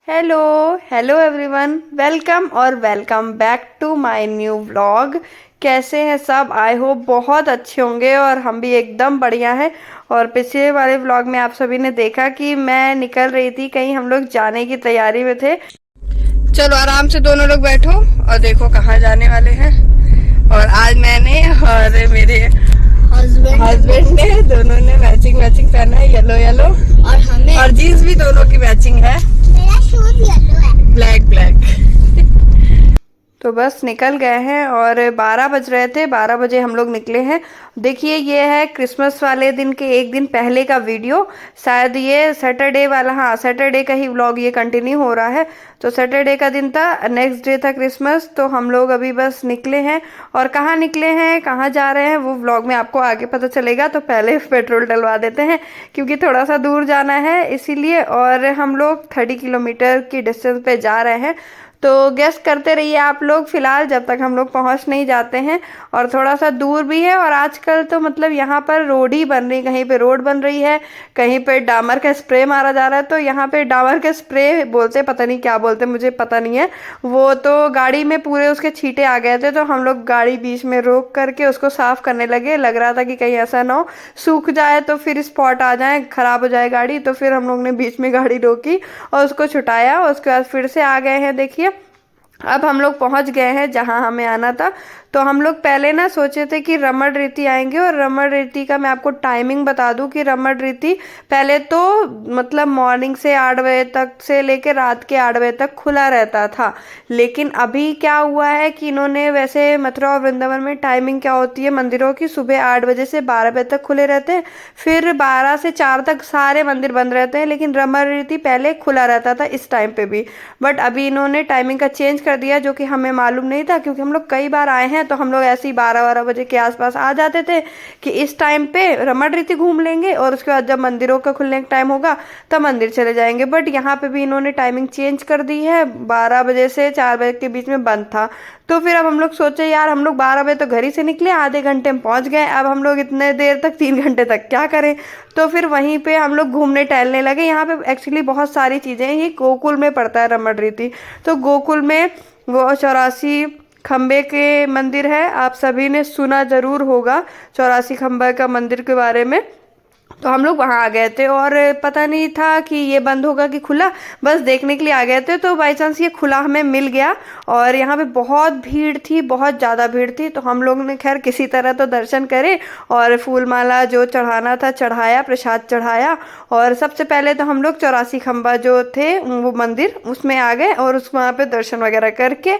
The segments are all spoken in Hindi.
हेलो हेलो एवरीवन, वेलकम और welcome back to my new vlog. कैसे हैं सब? आई होप बहुत अच्छे होंगे और हम भी एकदम बढ़िया हैं। और पिछले वाले व्लॉग में आप सभी ने देखा कि मैं निकल रही थी, कहीं हम लोग जाने की तैयारी में थे। चलो आराम से दोनों लोग बैठो और देखो कहाँ जाने वाले हैं। और आज मैंने और मेरे हस्बैंड ने दोनों ने मैचिंग पहना है, येलो येलो, और जीन्स भी दोनों की मैचिंग है, मेरा शूज येलो है। ब्लैक। तो बस निकल गए हैं और 12 बज रहे थे, 12 बजे हम लोग निकले हैं। देखिए ये है क्रिसमस वाले दिन के एक दिन पहले का वीडियो, शायद ये सैटरडे वाला, हाँ सैटरडे का ही व्लॉग ये कंटिन्यू हो रहा है। तो सैटरडे का दिन था, नेक्स्ट डे था क्रिसमस। तो हम लोग अभी बस निकले हैं और कहाँ निकले हैं, कहाँ जा रहे हैं वो व्लॉग में आपको आगे पता चलेगा। तो पहले पेट्रोल डलवा देते हैं क्योंकि थोड़ा सा दूर जाना है इसीलिए। और हम लोग 30 किलोमीटर की डिस्टेंस पे जा रहे हैं, तो गेस करते रहिए आप लोग फिलहाल जब तक हम लोग पहुंच नहीं जाते हैं। और थोड़ा सा दूर भी है और आजकल तो मतलब यहाँ पर रोड ही बन रही, कहीं पे रोड बन रही है, कहीं पे डामर का स्प्रे मारा जा रहा है। तो यहाँ पे डामर का स्प्रे बोलते, पता नहीं क्या बोलते, मुझे पता नहीं है। वो तो गाड़ी में पूरे उसके छींटे आ गए थे, तो हम लोग गाड़ी बीच में रोक करके उसको साफ करने लगे। लग रहा था कि कहीं ऐसा ना हो सूख जाए तो फिर स्पॉट आ जाए, खराब हो जाए गाड़ी। तो फिर हम लोग ने बीच में गाड़ी रोकी और उसको छुटाया, उसके बाद फिर से आ गए हैं। देखिए अब हम लोग पहुंच गए हैं जहां हमें आना था। तो हम लोग पहले ना सोचे थे कि रमण रीति आएंगे, और रमण रीति का मैं आपको टाइमिंग बता दूं कि रमण रीति पहले तो मतलब मॉर्निंग से 8 बजे तक से लेकर रात के 8 बजे तक खुला रहता था। लेकिन अभी क्या हुआ है कि इन्होंने, वैसे मथुरा और वृंदावन में टाइमिंग क्या होती है मंदिरों की, सुबह 8 बजे से 12 बजे तक खुले रहते हैं, फिर 12 से 4 तक सारे मंदिर बंद रहते हैं। लेकिन रमण रीति पहले खुला रहता था इस टाइम पे भी, बट अभी इन्होंने टाइमिंग का चेंज कर दिया, जो कि हमें मालूम नहीं था क्योंकि हम लोग कई बार आए हैं। तो हम लोग ऐसे ही 12-12 बजे के आसपास आ जाते थे कि इस टाइम पे रमण रीति घूम लेंगे और उसके बाद जब मंदिरों का खुलने का टाइम होगा तब मंदिर चले जाएंगे। बट यहाँ पे भी इन्होंने टाइमिंग चेंज कर दी है, 12 बजे से 4 बजे के बीच में बंद था। तो फिर अब हम लोग सोचे यार हम लोग 12 बजे तो घर ही से निकले, आधे घंटे में पहुंच गए, अब हम लोग इतने देर तक 3 घंटे तक क्या करें। तो फिर वहीं पे हम लोग घूमने टहलने लगे। यहाँ पे एक्चुअली बहुत सारी चीजें हैं, ये गोकुल में पड़ता है रमण रीति। तो गोकुल में वो 84 खम्बे के मंदिर है, आप सभी ने सुना जरूर होगा 84 खम्बे का मंदिर के बारे में। तो हम लोग वहां आ गए थे और पता नहीं था कि ये बंद होगा कि खुला, बस देखने के लिए आ गए थे। तो बाई चांस ये खुला हमें मिल गया और यहाँ पे बहुत भीड़ थी, बहुत ज़्यादा भीड़ थी। तो हम लोग ने खैर किसी तरह तो दर्शन करे और फूल माला जो चढ़ाना था चढ़ाया, प्रसाद चढ़ाया। और सबसे पहले तो हम लोग 84 खम्बा जो थे वो मंदिर उसमें आ गए और उस वहाँ पे दर्शन वगैरह करके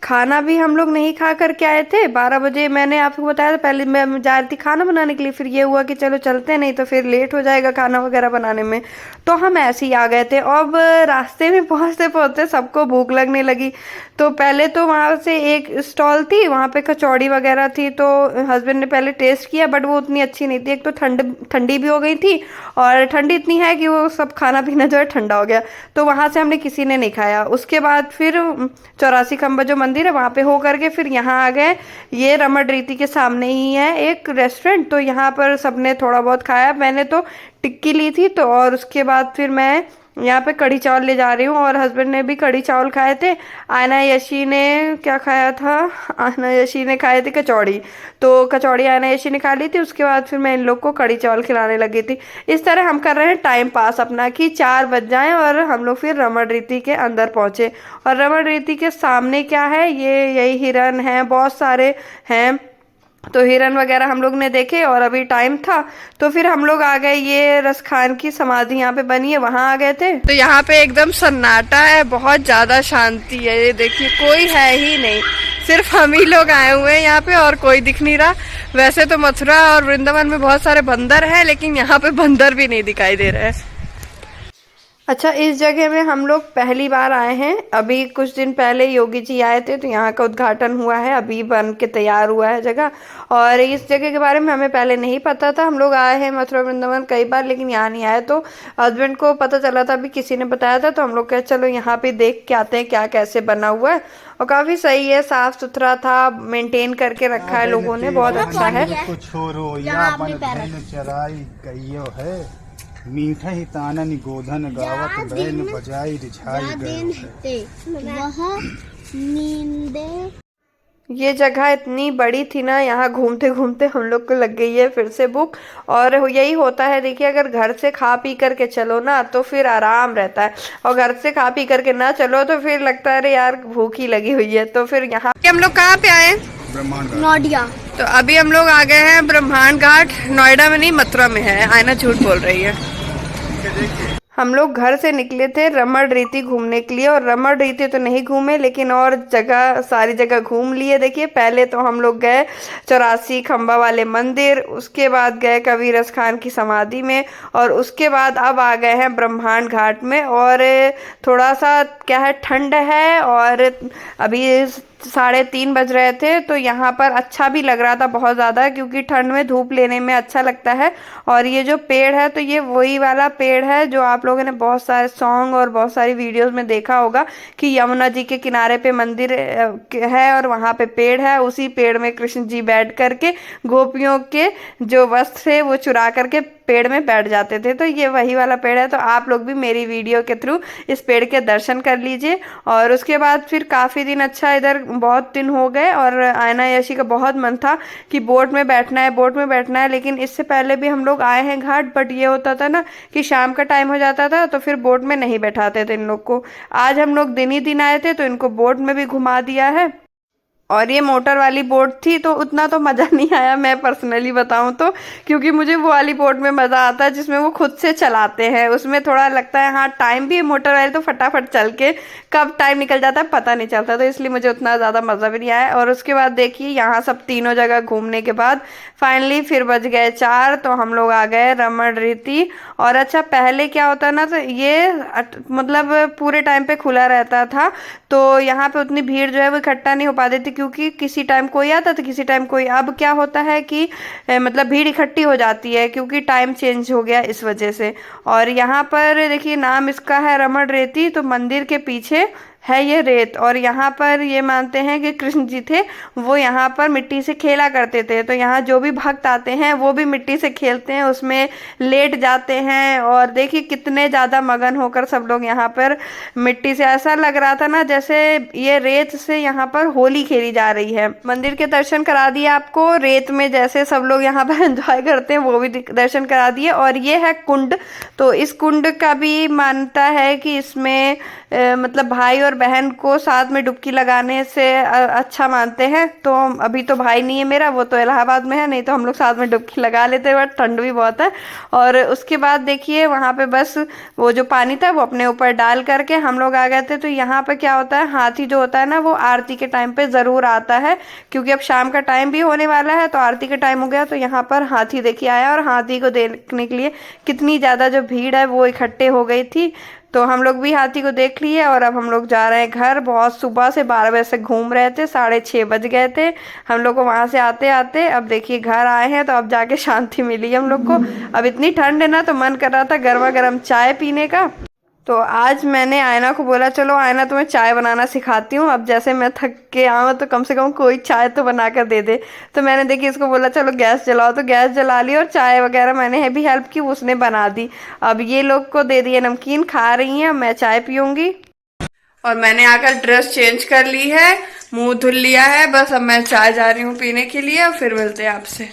खाना भी हम लोग नहीं खा करके आए थे। 12 बजे मैंने आपको बताया था, पहले मैं जा रही थी खाना बनाने के लिए, फिर ये हुआ कि चलो चलते नहीं तो फिर लेट हो जाएगा खाना वगैरह बनाने में। तो हम ऐसे ही आ गए थे। अब रास्ते में पहुंचते पहुंचते सबको भूख लगने लगी। तो पहले तो वहां से एक स्टॉल थी, वहां पे कचौड़ी वगैरह थी। तो हस्बैंड ने पहले टेस्ट किया बट वो उतनी अच्छी नहीं थी। एक तो ठंडी भी हो गई थी और ठंडी इतनी है कि वो सब खाना पीना जो है ठंडा हो गया। तो वहां से हमने किसी ने नहीं खाया। उसके बाद फिर 84 खम्बा जो मंदिर है वहां पे हो करके फिर यहाँ आ गए। ये रमण रीति के सामने ही है एक रेस्टोरेंट, तो यहाँ पर सबने थोड़ा बहुत खाया। मैंने तो टिक्की ली थी, तो और उसके बाद फिर मैं यहाँ पे कढ़ी चावल ले जा रही हूँ और हस्बैंड ने भी कढ़ी चावल खाए थे। आयना यशी ने क्या खाया था, आयना यशी ने खाए थे कचौड़ी। तो कचौड़ी आयना यशी ने खा ली थी, उसके बाद फिर मैं इन लोग को कढ़ी चावल खिलाने लगी थी। इस तरह हम कर रहे हैं टाइम पास अपना कि 4 बज जाएं और हम लोग फिर रमण रीति के अंदर पहुंचे। और रमण रीति के सामने क्या है, ये यही हिरन है, बहुत सारे हैं। तो हिरन वगैरह हम लोग ने देखे और अभी टाइम था तो फिर हम लोग आ गए। ये रसखान की समाधि यहाँ पे बनी है, वहां आ गए थे। तो यहाँ पे एकदम सन्नाटा है, बहुत ज्यादा शांति है। ये देखिए कोई है ही नहीं, सिर्फ हम ही लोग आए हुए हैं यहाँ पे और कोई दिख नहीं रहा। वैसे तो मथुरा और वृंदावन में बहुत सारे बंदर हैं, लेकिन यहाँ पे बंदर भी नहीं दिखाई दे रहे हैं। अच्छा, इस जगह में हम लोग पहली बार आए हैं। अभी कुछ दिन पहले योगी जी आए थे तो यहाँ का उद्घाटन हुआ है, अभी बन के तैयार हुआ है जगह। और इस जगह के बारे में हमें पहले नहीं पता था। हम लोग आए हैं मथुरा वृंदावन कई बार, लेकिन यहाँ नहीं आए। तो हस्बैंड को पता चला था, अभी किसी ने बताया था, तो हम लोग कहे चलो यहाँ पे देख के आते हैं क्या कैसे बना हुआ है। और काफी सही है, साफ सुथरा था, मेंटेन करके रखा है लोगों ने, बहुत अच्छा है। छोरो या बन धन चराई कहियो है, मीठा ही तानन गोधन गावत बैन बजाई रिझाई गयो है। वह नींदे ये जगह इतनी बड़ी थी ना, यहाँ घूमते घूमते हम लोग को लग गई है फिर से भूख। और यही होता है, देखिए अगर घर से खा पी करके चलो ना तो फिर आराम रहता है, और घर से खा पी करके ना चलो तो फिर लगता है अरे यार भूख ही लगी हुई है। तो फिर यहाँ हम लोग कहाँ पे आए? नोडिया। तो अभी हम लोग आ गए हैं ब्रह्मांड घाट। नोएडा में नहीं, मथुरा में है। आयना झूठ बोल रही है। हम लोग घर से निकले थे रमण रीति घूमने के लिए, और रमण रीति तो नहीं घूमे, लेकिन और जगह सारी जगह घूम लिए। देखिए पहले तो हम लोग गए 84 खंबा वाले मंदिर, उसके बाद गए कबीर रस खान की समाधि में, और उसके बाद अब आ गए हैं ब्रह्मांड घाट में। और थोड़ा सा क्या है, ठंड है, और अभी 3:30 बज रहे थे, तो यहाँ पर अच्छा भी लग रहा था बहुत ज़्यादा, क्योंकि ठंड में धूप लेने में अच्छा लगता है। और ये जो पेड़ है तो ये वही वाला पेड़ है जो आप लोगों ने बहुत सारे सॉन्ग और बहुत सारी वीडियोस में देखा होगा, कि यमुना जी के किनारे पे मंदिर है और वहाँ पे पेड़ है। उसी पेड़ में कृष्ण जी बैठ करके गोपियों के जो वस्त्र थे वो चुरा करके पेड़ में बैठ जाते थे। तो ये वही वाला पेड़ है। तो आप लोग भी मेरी वीडियो के थ्रू इस पेड़ के दर्शन कर लीजिए। और उसके बाद फिर काफ़ी दिन, अच्छा इधर बहुत दिन हो गए, और आयना यशी का बहुत मन था कि बोट में बैठना है, बोट में बैठना है। लेकिन इससे पहले भी हम लोग आए हैं घाट, बट ये होता था ना कि शाम का टाइम हो जाता था तो फिर बोट में नहीं बैठाते थे इन लोग को। आज हम लोग दिन ही दिन आए थे तो इनको बोट में भी घुमा दिया है। और ये मोटर वाली बोट थी तो उतना तो मज़ा नहीं आया, मैं पर्सनली बताऊं तो, क्योंकि मुझे वो वाली बोट में मज़ा आता है जिसमें वो खुद से चलाते हैं। उसमें थोड़ा लगता है हाँ टाइम भी, मोटर वाली तो फटाफट चल के कब टाइम निकल जाता है पता नहीं चलता, तो इसलिए मुझे उतना ज़्यादा मज़ा भी नहीं आया। और उसके बाद देखिए यहाँ सब तीनों जगह घूमने के बाद फाइनली फिर बज गए 4, तो हम लोग आ गए रमण रीति। और अच्छा पहले क्या होता ना, तो ये मतलब पूरे टाइम पे खुला रहता था, तो यहाँ पे उतनी भीड़ जो है वो इकट्ठा नहीं हो पाती थी, क्योंकि किसी टाइम कोई आता तो किसी टाइम कोई। अब क्या होता है कि मतलब भीड़ इकट्ठी हो जाती है, क्योंकि टाइम चेंज हो गया इस वजह से। और यहाँ पर देखिए नाम इसका है रमण रेती, तो मंदिर के पीछे है ये रेत। और यहाँ पर ये मानते हैं कि कृष्ण जी थे, वो यहाँ पर मिट्टी से खेला करते थे, तो यहाँ जो भी भक्त आते हैं वो भी मिट्टी से खेलते हैं, उसमें लेट जाते हैं। और देखिए कितने ज़्यादा मगन होकर सब लोग यहाँ पर मिट्टी से, ऐसा लग रहा था ना जैसे ये रेत से यहाँ पर होली खेली जा रही है। मंदिर के दर्शन करा दिए आपको, रेत में जैसे सब लोग यहाँ पर एंजॉय करते हैं वो भी दर्शन करा दिए। और ये है कुंड, तो इस कुंड का भी मान्यता है कि इसमें मतलब भाई और बहन को साथ में डुबकी लगाने से अच्छा मानते हैं। तो अभी तो भाई नहीं है मेरा, वो तो इलाहाबाद में है, नहीं तो हम लोग साथ में डुबकी लगा लेते, बट ठंड भी बहुत है। और उसके बाद देखिए वहाँ पे बस वो जो पानी था वो अपने ऊपर डाल करके हम लोग आ गए थे। तो यहाँ पे क्या होता है, हाथी जो होता है ना वो आरती के टाइम पे ज़रूर आता है, क्योंकि अब शाम का टाइम भी होने वाला है, तो आरती का टाइम हो गया, तो यहाँ पर हाथी देखिए आया। और हाथी को देखने के लिए कितनी ज़्यादा जो भीड़ है वो इकट्ठे हो गई थी। तो हम लोग भी हाथी को देख लिए, और अब हम लोग जा रहे हैं घर। बहुत सुबह से 12 बजे से घूम रहे थे, 6:30 बज गए थे हम लोग को वहां से आते आते। अब देखिए घर आए हैं, तो अब जाके शांति मिली हम लोग को। अब इतनी ठंड है ना, तो मन कर रहा था गर्मा गर्म चाय पीने का। तो आज मैंने आयना को बोला चलो आयना तुम्हें चाय बनाना सिखाती हूँ, अब जैसे मैं थक के आऊँ तो कम से कम कोई चाय तो बना कर दे दे। तो मैंने देखी इसको बोला चलो गैस जलाओ, तो गैस जला ली, और चाय वगैरह मैंने भी हेल्प की, उसने बना दी। अब ये लोग को दे दिए नमकीन, खा रही हैं, मैं चाय पीऊंगी। और मैंने आकर ड्रेस चेंज कर ली है, मुंह धुल लिया है, बस अब मैं चाय जा रही हूँ पीने के लिए, और फिर मिलते हैं आपसे।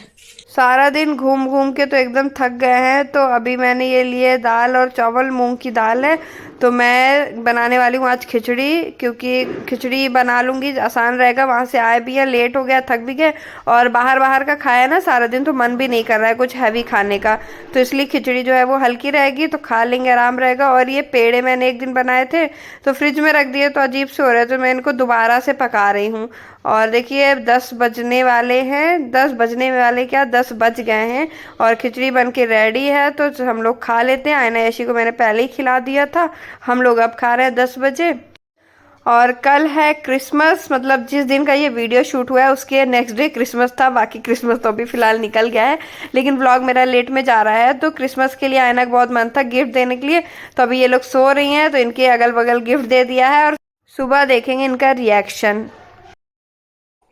सारा दिन घूम घूम के तो एकदम थक गए हैं, तो अभी मैंने ये लिए दाल और चावल, मूंग की दाल है, तो मैं बनाने वाली हूँ आज खिचड़ी, क्योंकि खिचड़ी बना लूँगी, आसान रहेगा। वहाँ से आए भी है, लेट हो गया, थक भी गए, और बाहर बाहर का खाया ना सारा दिन, तो मन भी नहीं कर रहा है कुछ हैवी खाने का, तो इसलिए खिचड़ी जो है वो हल्की रहेगी, तो खा लेंगे, आराम रहेगा। और ये पेड़े मैंने एक दिन बनाए थे तो फ्रिज में रख दिए, तो अजीब से हो रहे, तो मैं इनको दोबारा से पका रही हूँ। और देखिए 10 बजने वाले हैं, 10 बजने वाले क्या, 10 बज गए हैं, और खिचड़ी बन के रेडी है, तो हम लोग खा लेते हैं। आयना ऐशी को मैंने पहले ही खिला दिया था, हम लोग अब खा रहे हैं 10 बजे। और कल है क्रिसमस, मतलब जिस दिन का ये वीडियो शूट हुआ है उसके नेक्स्ट डे क्रिसमस था। बाकी क्रिसमस तो अभी फिलहाल निकल गया है, लेकिन व्लॉग मेरा लेट में जा रहा है। तो क्रिसमस के लिए आयना का बहुत मन था गिफ्ट देने के लिए, तो अभी ये लोग सो रही हैं, तो इनके अगल बगल गिफ्ट दे दिया है, और सुबह देखेंगे इनका रिएक्शन।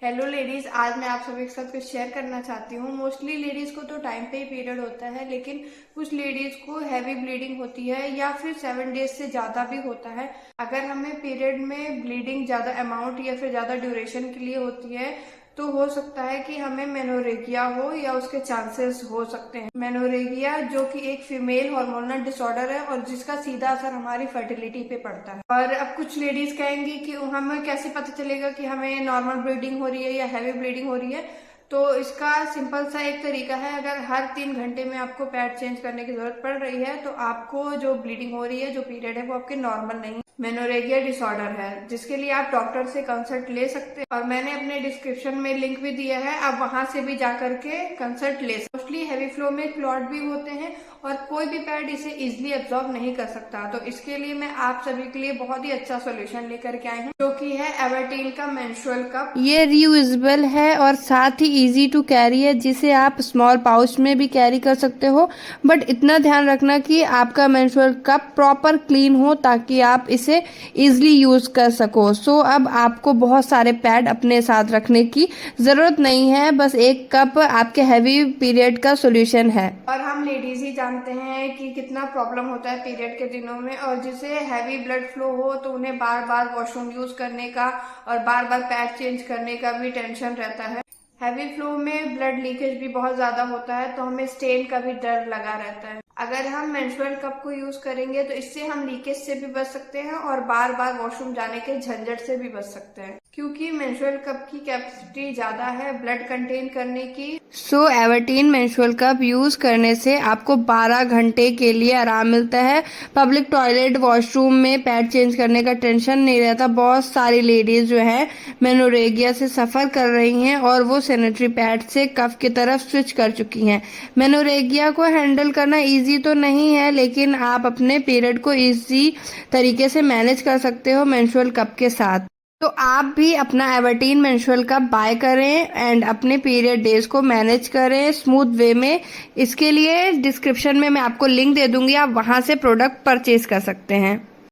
हेलो लेडीज, आज मैं आप सभी के साथ कुछ शेयर करना चाहती हूँ। मोस्टली लेडीज को तो टाइम पे ही पीरियड होता है, लेकिन कुछ लेडीज को हैवी ब्लीडिंग होती है, या फिर 7 डेज से ज्यादा भी होता है। अगर हमें पीरियड में ब्लीडिंग ज्यादा अमाउंट या फिर ज्यादा ड्यूरेशन के लिए होती है, तो हो सकता है कि हमें मेनोरेगिया हो, या उसके चांसेस हो सकते हैं। मेनोरेगिया जो कि एक फीमेल हार्मोनल डिसऑर्डर है, और जिसका सीधा असर हमारी फर्टिलिटी पे पड़ता है। और अब कुछ लेडीज कहेंगी कि हमें कैसे पता चलेगा कि हमें नॉर्मल ब्लीडिंग हो रही है या हैवी ब्लीडिंग हो रही है। तो इसका सिंपल सा एक तरीका है, अगर हर 3 घंटे में आपको पैड चेंज करने की जरूरत पड़ रही है, तो आपको जो ब्लीडिंग हो रही है, जो पीरियड है, वो आपके नॉर्मल नहीं, मेनोरेगिया डिसऑर्डर है, जिसके लिए आप डॉक्टर से कंसल्ट ले सकते हैं। और मैंने अपने डिस्क्रिप्शन में लिंक भी दिया है, आप वहां से भी जाकर के कंसल्ट ले सकते। मोस्टली हैवी फ्लो में क्लॉट भी होते हैं, और कोई भी पैड इसे इजिली एब्जॉर्ब नहीं कर सकता। तो इसके लिए मैं आप सभी के लिए बहुत ही अच्छा सोल्यूशन लेकर के आई हूँ, जो कि है एवर्टीन का मेंस्ट्रुअल कप। ये रीयूजेबल है और साथ ही इजी टू कैरी है, जिसे आप स्मॉल पाउच में भी कैरी कर सकते हो। बट इतना ध्यान रखना कि आपका मेंस्ट्रुअल कप प्रॉपर क्लीन हो, ताकि आप इसे इजिली यूज कर सको। सो अब आपको बहुत सारे पैड अपने साथ रखने की जरूरत नहीं है, बस एक कप आपके हैवी पीरियड का सोल्यूशन है। और हम लेडीज ही जानते हैं कि कितना प्रॉब्लम होता है पीरियड के दिनों में, और जिसे हैवी ब्लड फ्लो हो तो उन्हें बार बार वॉशरूम यूज करने का और बार बार पैड चेंज करने का भी टेंशन रहता है। हैवी फ्लो में ब्लड लीकेज भी बहुत ज्यादा होता है, तो हमें स्टेन का भी डर लगा रहता है। अगर हम मेंस्ट्रुअल कप को यूज करेंगे तो इससे हम लीकेज से भी बच सकते हैं, और बार बार वॉशरूम जाने के झंझट से भी बच सकते हैं, क्योंकि मेंस्ट्रुअल कप की कैपेसिटी ज्यादा है ब्लड कंटेन करने की। सो एवर्टीन मेंस्ट्रुअल कप यूज करने से आपको 12 घंटे के लिए आराम मिलता है। पब्लिक टॉयलेट, वॉशरूम में पैड चेंज करने का टेंशन नहीं रहता। बहुत सारी लेडीज जो है मेनोरेगिया से सफर कर रही हैं, और वो सैनिटरी पैड से कफ की तरफ स्विच कर चुकी हैं। मेनोरेगिया को हैंडल करना इजी तो नहीं है, लेकिन आप अपने पीरियड को इजी तरीके से मैनेज कर सकते हो मेंस्ट्रुअल कप के साथ। तो आप भी अपना एवर्टीन मेंस्ट्रुअल कप बाय करें एंड अपने पीरियड डेज को मैनेज करें स्मूथ वे में। इसके लिए डिस्क्रिप्शन में मैं आपको लिंक दे दूंगी, आप वहां से प्रोडक्ट परचेज कर सकते हैं।